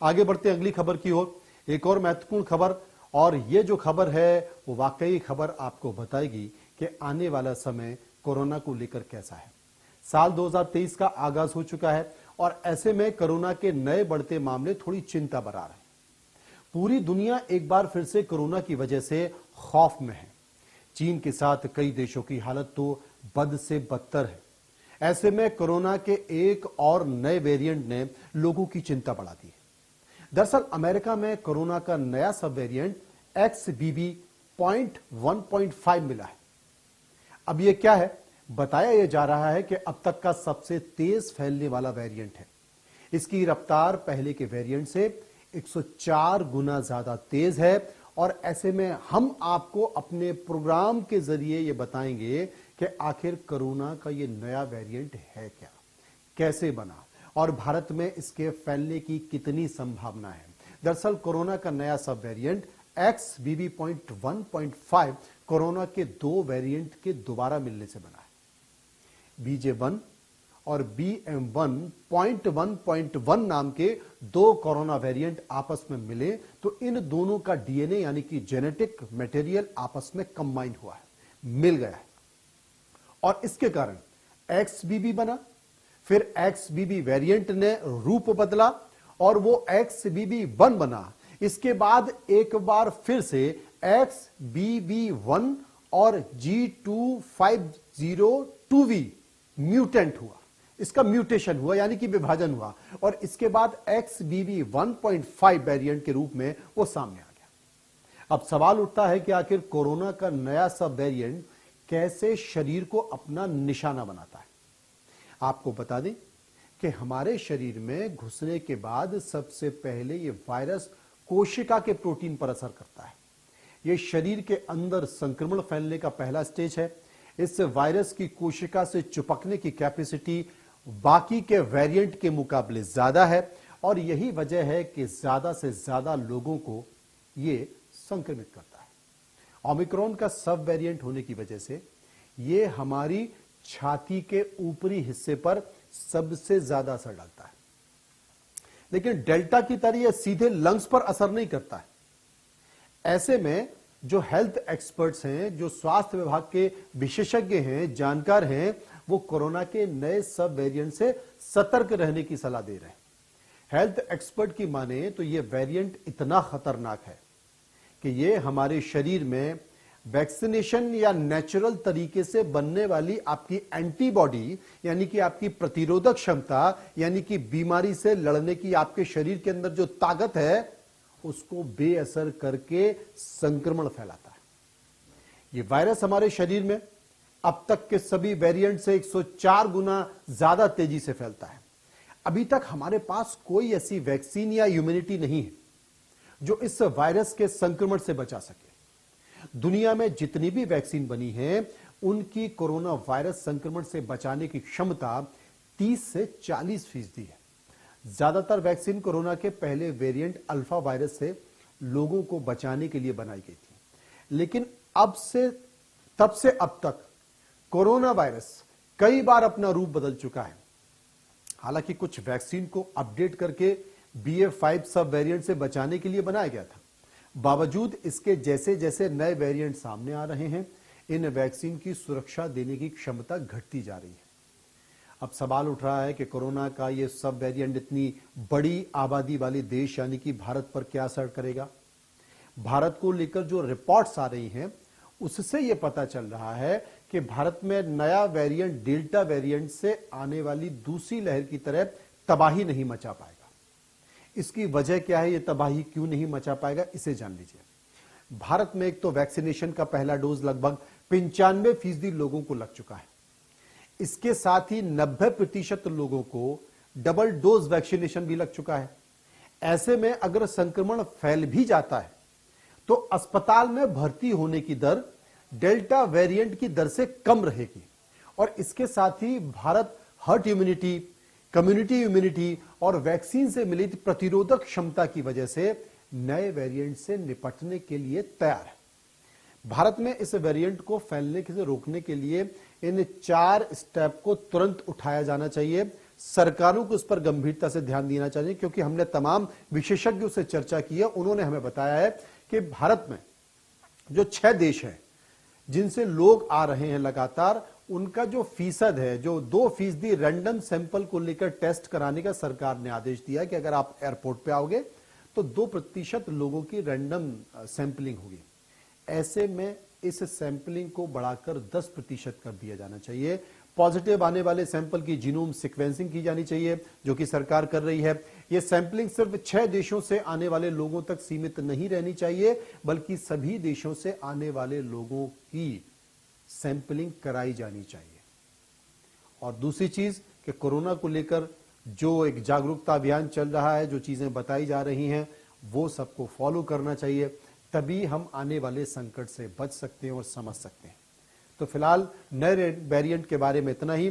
आगे बढ़ते हैं अगली खबर की ओर। एक और महत्वपूर्ण खबर, और ये जो खबर है वो वाकई खबर आपको बताएगी कि आने वाला समय कोरोना को लेकर कैसा है। साल 2023 का आगाज हो चुका है और ऐसे में कोरोना के नए बढ़ते मामले थोड़ी चिंता बढ़ा रहे हैं। पूरी दुनिया एक बार फिर से कोरोना की वजह से खौफ में है। चीन के साथ कई देशों की हालत तो बद से बदतर है। ऐसे में कोरोना के एक और नए वेरिएंट ने लोगों की चिंता बढ़ा दी है। दरअसल अमेरिका में कोरोना का नया सब वेरिएंट XBB.1.5 मिला है। अब यह क्या है? बताया यह जा रहा है कि अब तक का सबसे तेज फैलने वाला वेरिएंट है। इसकी रफ्तार पहले के वेरिएंट से 104 गुना ज्यादा तेज है और ऐसे में हम आपको अपने प्रोग्राम के जरिए यह बताएंगे कि आखिर कोरोना का यह नया वेरिएंट है क्या, कैसे बना और भारत में इसके फैलने की कितनी संभावना है। दरअसल कोरोना का नया सब वेरिएंट XBB.1.5 कोरोना के दो वेरिएंट के दोबारा मिलने से बना है। BJ1 और BM1.1.1 नाम के दो कोरोना वेरिएंट आपस में मिले तो इन दोनों का डीएनए यानी कि जेनेटिक मटेरियल आपस में कंबाइन हुआ है, मिल गया है और इसके कारण XBB बना। फिर XBB वेरिएंट ने रूप बदला और वो XBB.1 बना। इसके बाद एक बार फिर से XBB.1 और G2502V म्यूटेंट हुआ, इसका म्यूटेशन हुआ यानी कि विभाजन हुआ और इसके बाद XBB.1.5 वेरिएंट के रूप में वो सामने आ गया। अब सवाल उठता है कि आखिर कोरोना का नया सब वेरिएंट कैसे शरीर को अपना निशाना बनाता है। आपको बता दें कि हमारे शरीर में घुसने के बाद सबसे पहले यह वायरस कोशिका के प्रोटीन पर असर करता है। यह शरीर के अंदर संक्रमण फैलने का पहला स्टेज है। इस वायरस की कोशिका से चिपकने की कैपेसिटी बाकी के वेरिएंट के मुकाबले ज्यादा है और यही वजह है कि ज्यादा से ज्यादा लोगों को यह संक्रमित करता है। ओमिक्रॉन का सब वेरिएंट होने की वजह से यह हमारी छाती के ऊपरी हिस्से पर सबसे ज्यादा असर डालता है, लेकिन डेल्टा की तरह यह सीधे लंग्स पर असर नहीं करता है। ऐसे में जो हेल्थ एक्सपर्ट्स हैं, जो स्वास्थ्य विभाग के विशेषज्ञ हैं, जानकार हैं, वो कोरोना के नए सब वेरिएंट से सतर्क रहने की सलाह दे रहे हैं। हेल्थ एक्सपर्ट की माने तो यह वेरिएंट इतना खतरनाक है कि यह हमारे शरीर में वैक्सीनेशन या नेचुरल तरीके से बनने वाली आपकी एंटीबॉडी यानी कि आपकी प्रतिरोधक क्षमता यानी कि बीमारी से लड़ने की आपके शरीर के अंदर जो ताकत है उसको बेअसर करके संक्रमण फैलाता है। यह वायरस हमारे शरीर में अब तक के सभी वेरिएंट से 104 गुना ज्यादा तेजी से फैलता है। अभी तक हमारे पास कोई ऐसी वैक्सीन या इम्यूनिटी नहीं है जो इस वायरस के संक्रमण से बचा सके। दुनिया में जितनी भी वैक्सीन बनी है उनकी कोरोना वायरस संक्रमण से बचाने की क्षमता 30 से 40% है। ज्यादातर वैक्सीन कोरोना के पहले वेरिएंट अल्फा वायरस से लोगों को बचाने के लिए बनाई गई थी, लेकिन तब से अब तक कोरोना वायरस कई बार अपना रूप बदल चुका है। हालांकि कुछ वैक्सीन को अपडेट करके BA.5 सब वेरिएंट से बचाने के लिए बनाया गया था। बावजूद इसके जैसे जैसे नए वेरिएंट सामने आ रहे हैं, इन वैक्सीन की सुरक्षा देने की क्षमता घटती जा रही है। अब सवाल उठ रहा है कि कोरोना का यह सब वेरिएंट इतनी बड़ी आबादी वाले देश यानी कि भारत पर क्या असर करेगा। भारत को लेकर जो रिपोर्ट्स आ रही हैं उससे यह पता चल रहा है कि भारत में नया वेरिएंट डेल्टा वेरिएंट से आने वाली दूसरी लहर की तरह तबाही नहीं मचा पाएगा। इसकी वजह क्या है, यह तबाही क्यों नहीं मचा पाएगा, इसे जान लीजिए। भारत में एक तो वैक्सीनेशन का पहला डोज लगभग 95% लोगों को लग चुका है। इसके साथ ही 90% लोगों को डबल डोज वैक्सीनेशन भी लग चुका है। ऐसे में अगर संक्रमण फैल भी जाता है तो अस्पताल में भर्ती होने की दर डेल्टा वेरिएंट की दर से कम रहेगी और इसके साथ ही Bharat herd immunity, community immunity और वैक्सीन से मिली प्रतिरोधक क्षमता की वजह से नए वेरिएंट से निपटने के लिए तैयार है। भारत में इस वेरिएंट को फैलने से रोकने के लिए इन 4 स्टेप को तुरंत उठाया जाना चाहिए। सरकारों को इस पर गंभीरता से ध्यान देना चाहिए, क्योंकि हमने तमाम विशेषज्ञों से चर्चा की है। उन्होंने हमें बताया है कि भारत में जो 6 देश हैं जिनसे लोग आ रहे हैं लगातार, उनका जो फीसद है, जो 2% रैंडम सैंपल को लेकर टेस्ट कराने का सरकार ने आदेश दिया है कि अगर आप एयरपोर्ट पे आओगे तो 2% लोगों की रैंडम सैंपलिंग होगी। ऐसे में इस सैंपलिंग को बढ़ाकर 10% कर दिया जाना चाहिए। पॉजिटिव आने वाले सैंपल की जीनोम सीक्वेंसिंग की जानी चाहिए, जो कि सरकार कर रही है। यह सैंपलिंग सिर्फ 6 देशों से आने वाले लोगों तक सीमित नहीं रहनी चाहिए, बल्कि सभी देशों से आने वाले लोगों की सैंपलिंग कराई जानी चाहिए। और दूसरी चीज कि कोरोना को लेकर जो एक जागरूकता अभियान चल रहा है, जो चीजें बताई जा रही हैं, वो सबको फॉलो करना चाहिए। तभी हम आने वाले संकट से बच सकते हैं और समझ सकते हैं। तो फिलहाल नए वेरिएंट के बारे में इतना ही।